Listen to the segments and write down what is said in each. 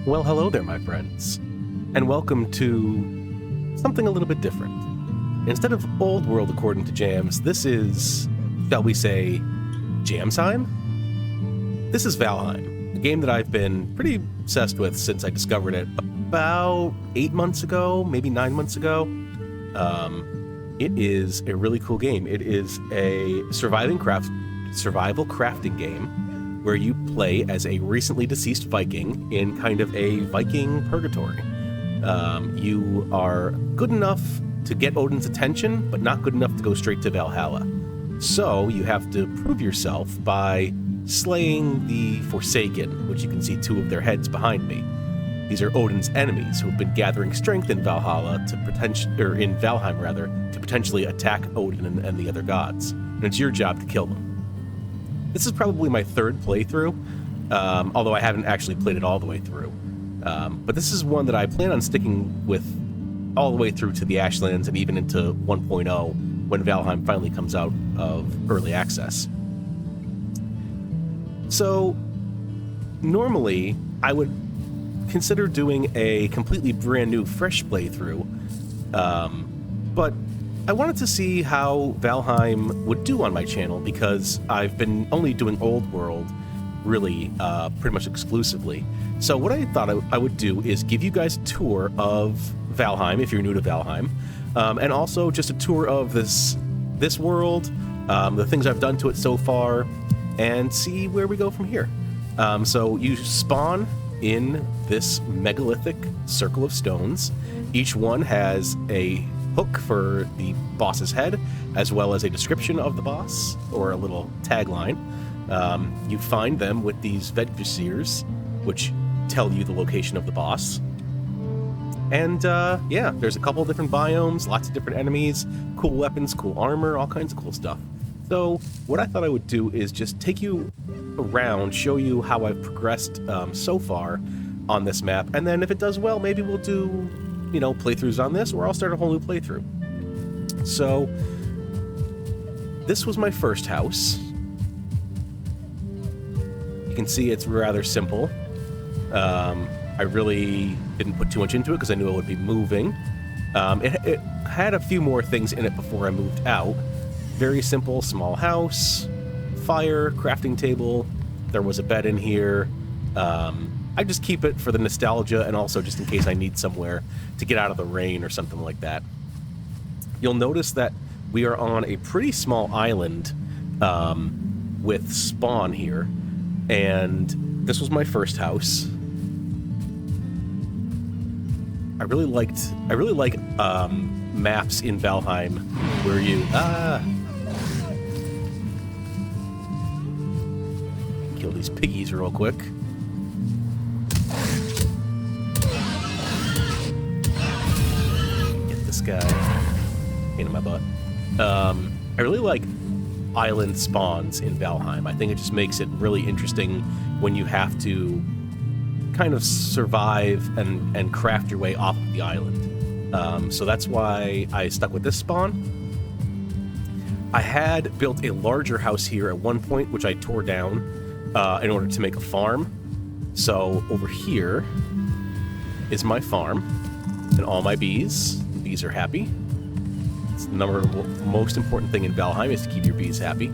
Well, hello there, my friends, and welcome to something a little bit different. Instead of Old World according to Jams, this is, shall we say, Jamsheim? This is Valheim, a game that I've been pretty obsessed with since I discovered it about 8 months ago, maybe 9 months ago. It is a really cool game. It is a survival crafting game where you play as a recently deceased Viking in kind of a Viking purgatory. You are good enough to get Odin's attention, but not good enough to go straight to Valhalla. So you have to prove yourself by slaying the Forsaken, which you can see 2 of their heads behind me. These are Odin's enemies who have been gathering strength in Valhalla in Valheim rather, to potentially attack Odin and the other gods. And it's your job to kill them. This is probably my 3rd playthrough, although I haven't actually played it all the way through. But this is one that I plan on sticking with all the way through to the Ashlands and even into 1.0 when Valheim finally comes out of early access. So, normally, I would consider doing a completely brand new, fresh playthrough, but I wanted to see how Valheim would do on my channel because I've been only doing Old World really pretty much exclusively. So what I thought I would do is give you guys a tour of Valheim if you're new to Valheim, and also just a tour of this world, the things I've done to it so far, and see where we go from here. So you spawn in this megalithic circle of stones. Each one has a hook for the boss's head, as well as a description of the boss, or a little tagline. You find them with these Vedviseers, which tell you the location of the boss. And yeah, there's a couple of different biomes, lots of different enemies, cool weapons, cool armor, all kinds of cool stuff. So what I thought I would do is just take you around, show you how I've progressed so far on this map, and then if it does well, maybe we'll do, playthroughs on this, or I'll start a whole new playthrough. So, this was my first house. You can see it's rather simple. I really didn't put too much into it because I knew I would be moving. It had a few more things in it before I moved out. Very simple, small house, fire, crafting table. There was a bed in here. I just keep it for the nostalgia and also just in case I need somewhere to get out of the rain or something like that. You'll notice that we are on a pretty small island with spawn here, and this was my first house. I really like maps in Valheim where you kill these piggies real quick. Get this guy. Pain in my butt. I really like island spawns in Valheim. I think it just makes it really interesting when you have to kind of survive and craft your way off of the island. So that's why I stuck with this spawn. I had built a larger house here at one point, which I tore down in order to make a farm. So over here is my farm and all my bees. The bees are happy. It's the most important thing in Valheim is to keep your bees happy.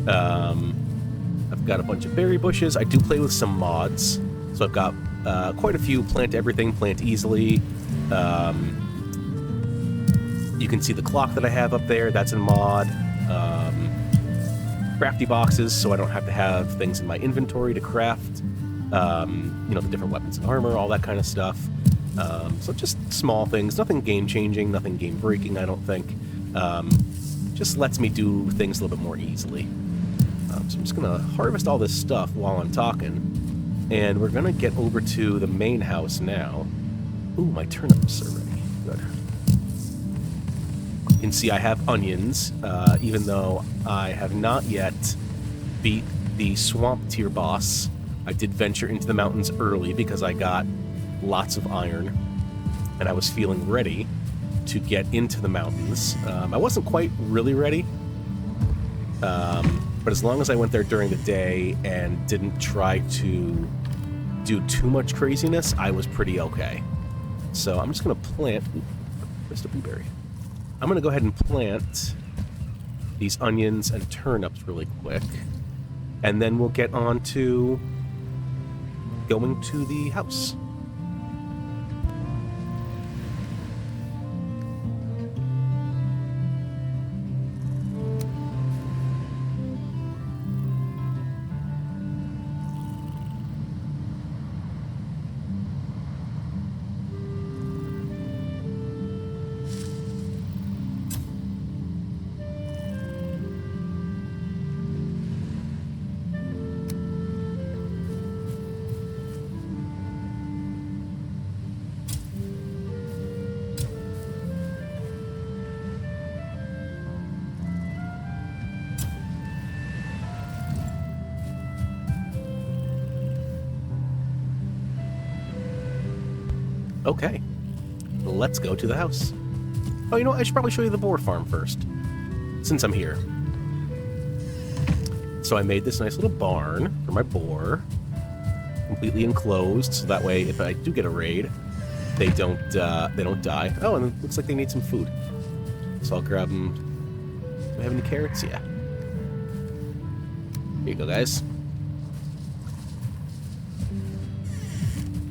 I've got a bunch of berry bushes. I do play with some mods. So I've got quite a few plant everything, plant easily. You can see the clock that I have up there. That's in mod. Crafty boxes, so I don't have to have things in my inventory to craft. The different weapons and armor, all that kind of stuff. So just small things, nothing game-changing, nothing game-breaking, I don't think. Just lets me do things a little bit more easily. So I'm just going to harvest all this stuff while I'm talking. And we're going to get over to the main house now. Ooh, my turnips are ready. Good. You can see I have onions, even though I have not yet beat the swamp tier boss. I did venture into the mountains early because I got lots of iron, and I was feeling ready to get into the mountains. I wasn't quite really ready, but as long as I went there during the day and didn't try to do too much craziness, I was pretty okay. So I'm just going to plant... Ooh, missed a blueberry. I'm going to go ahead and plant these onions and turnips really quick. And then we'll get on to going to the house. Okay, let's go to the house. Oh, you know what? I should probably show you the boar farm first, since I'm here. So I made this nice little barn for my boar, completely enclosed, so that way if I do get a raid, they don't die. Oh, and it looks like they need some food. So I'll grab them. Do I have any carrots? Yeah. Here you go, guys.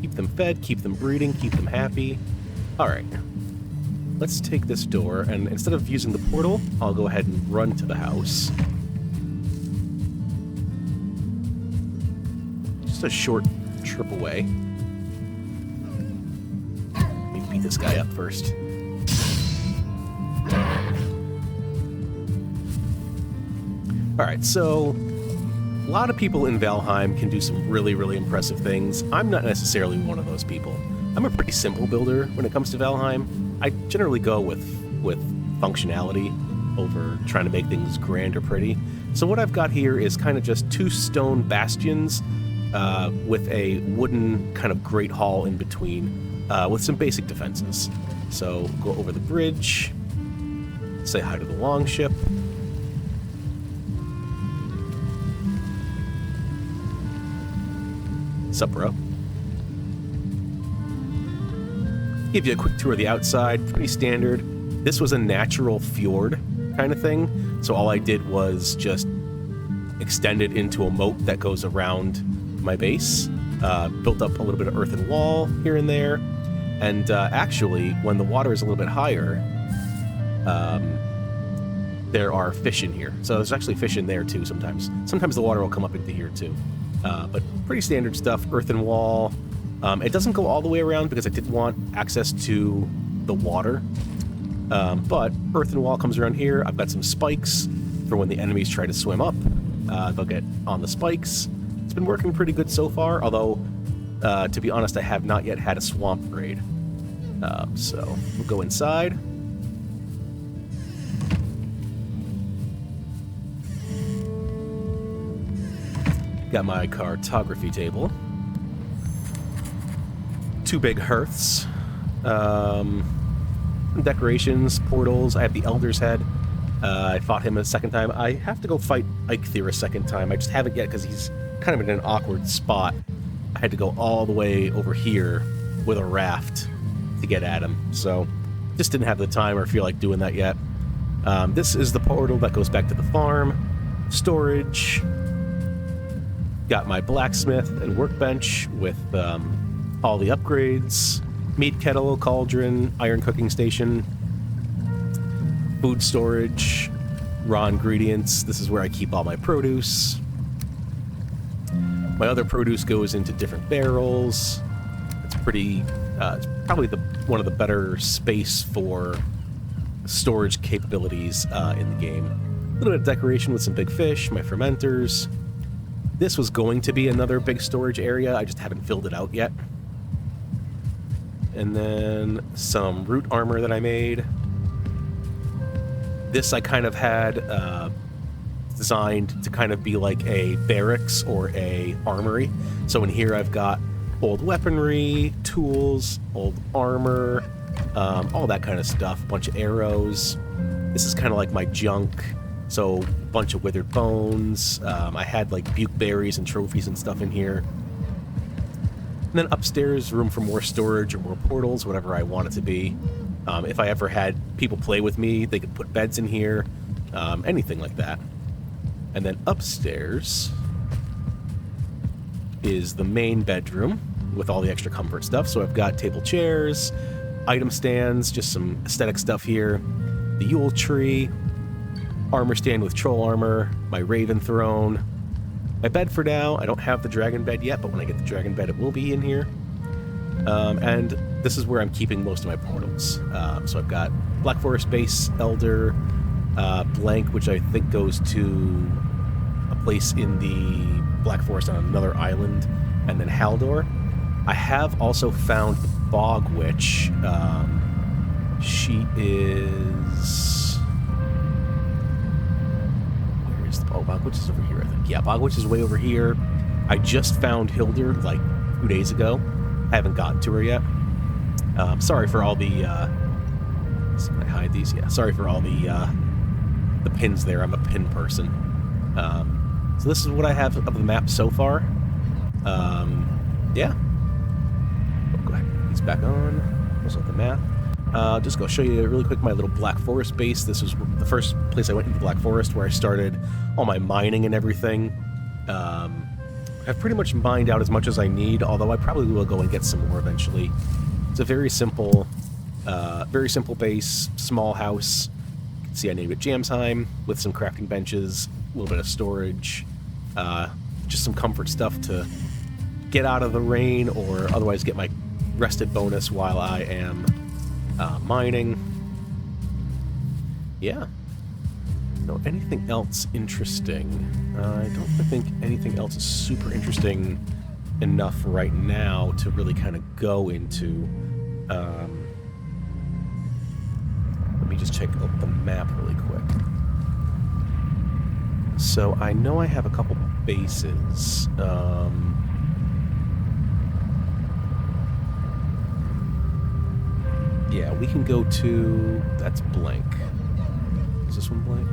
Keep them fed, keep them breeding, keep them happy. Alright. Let's take this door, and instead of using the portal, I'll go ahead and run to the house. Just a short trip away. Let me beat this guy up first. Alright, so a lot of people in Valheim can do some really, really impressive things. I'm not necessarily one of those people. I'm a pretty simple builder when it comes to Valheim. I generally go with functionality over trying to make things grand or pretty. So what I've got here is kind of just 2 stone bastions with a wooden kind of great hall in between with some basic defenses. So go over the bridge, say hi to the longship. Sup, bro? Give you a quick tour of the outside. Pretty standard. This was a natural fjord kind of thing, so all I did was just extend it into a moat that goes around my base. Built up a little bit of earthen wall here and there, and actually, when the water is a little bit higher, there are fish in here. So there's actually fish in there too sometimes. Sometimes the water will come up into here too. But pretty standard stuff, earthen wall. It doesn't go all the way around because I didn't want access to the water. But earthen wall comes around here. I've got some spikes for when the enemies try to swim up. They'll get on the spikes. It's been working pretty good so far, although, to be honest, I have not yet had a swamp raid. So we'll go inside. Got my cartography table. 2 big hearths. Decorations, portals. I have the Elder's Head. I fought him a second time. I have to go fight Eikthyr a second time. I just haven't yet because he's kind of in an awkward spot. I had to go all the way over here with a raft to get at him. So just didn't have the time or feel like doing that yet. This is the portal that goes back to the farm. Storage. Got my blacksmith and workbench with all the upgrades. Meat kettle, cauldron, iron cooking station. Food storage. Raw ingredients. This is where I keep all my produce. My other produce goes into different barrels. It's pretty... it's probably one of the better space for storage capabilities in the game. A little bit of decoration with some big fish, my fermenters. This was going to be another big storage area. I just haven't filled it out yet. And then some root armor that I made. This I kind of had designed to kind of be like a barracks or a armory. So in here I've got old weaponry, tools, old armor, all that kind of stuff. A bunch of arrows. This is kind of like my junk. So a bunch of withered bones. I had like buke berries and trophies and stuff in here. And then upstairs, room for more storage or more portals, whatever I want it to be. If I ever had people play with me, they could put beds in here, anything like that. And then upstairs is the main bedroom with all the extra comfort stuff. So I've got table chairs, item stands, just some aesthetic stuff here, the Yule tree, armor stand with troll armor, my raven throne, my bed for now. I don't have the dragon bed yet, but when I get the dragon bed, it will be in here. And this is where I'm keeping most of my portals. So I've got Black Forest Base, Elder, Blank, which I think goes to a place in the Black Forest on another island, and then Haldor. I have also found the Bog Witch. She is... Where is the... Oh, Bog Witch is over here, I think. Yeah, Bog Witch is way over here. I just found Hildur, like, 2 days ago. I haven't gotten to her yet. Sorry for all the... can I hide these? Yeah, sorry for all the pins there. I'm a pin person. So this is what I have of the map so far. Yeah. Oh, go ahead. He's back on. Also the map. Just go show you really quick my little Black Forest base. This was the first place I went into the Black Forest where I started all my mining and everything. I've pretty much mined out as much as I need, although I probably will go and get some more eventually. It's a very simple base, small house. You can see I named it Jamsheim, with some crafting benches, a little bit of storage, just some comfort stuff to get out of the rain or otherwise get my rested bonus while I am mining. Yeah. No, anything else interesting? I don't think anything else is super interesting enough right now to really kind of go into. Let me just check out the map really quick. So I know I have a couple bases. Yeah, we can go to... That's blank. Is this one blank?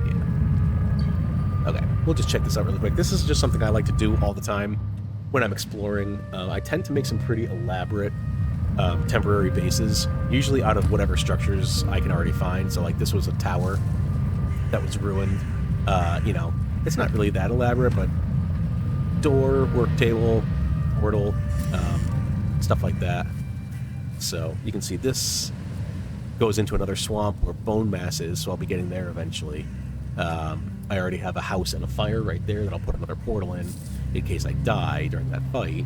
Yeah. Okay, we'll just check this out really quick. This is just something I like to do all the time when I'm exploring. I tend to make some pretty elaborate temporary bases, usually out of whatever structures I can already find. So, like, this was a tower that was ruined. You know, it's not really that elaborate, but door, work table, portal, stuff like that. So you can see this goes into another swamp where bone mass is, so I'll be getting there eventually. I already have a house and a fire right there that I'll put another portal in case I die during that fight.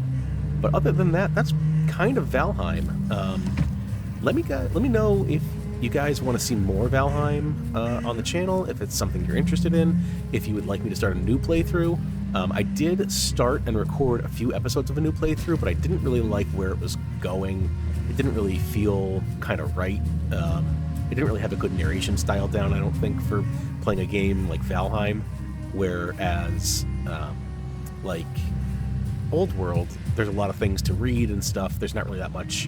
But other than that, that's kind of Valheim. Let me know if you guys want to see more Valheim on the channel, if it's something you're interested in, if you would like me to start a new playthrough. I did start and record a few episodes of a new playthrough, but I didn't really like where it was going. It didn't really feel kind of right. It didn't really have a good narration style down, I don't think, for playing a game like Valheim, whereas, like, Old World, there's a lot of things to read and stuff. There's not really that much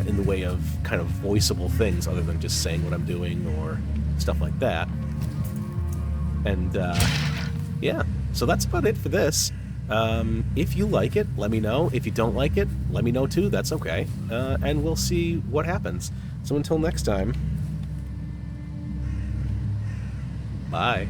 in the way of kind of voiceable things other than just saying what I'm doing or stuff like that. And, yeah, so that's about it for this. If you like it, let me know. If you don't like it, let me know too. That's okay. And we'll see what happens. So until next time, bye.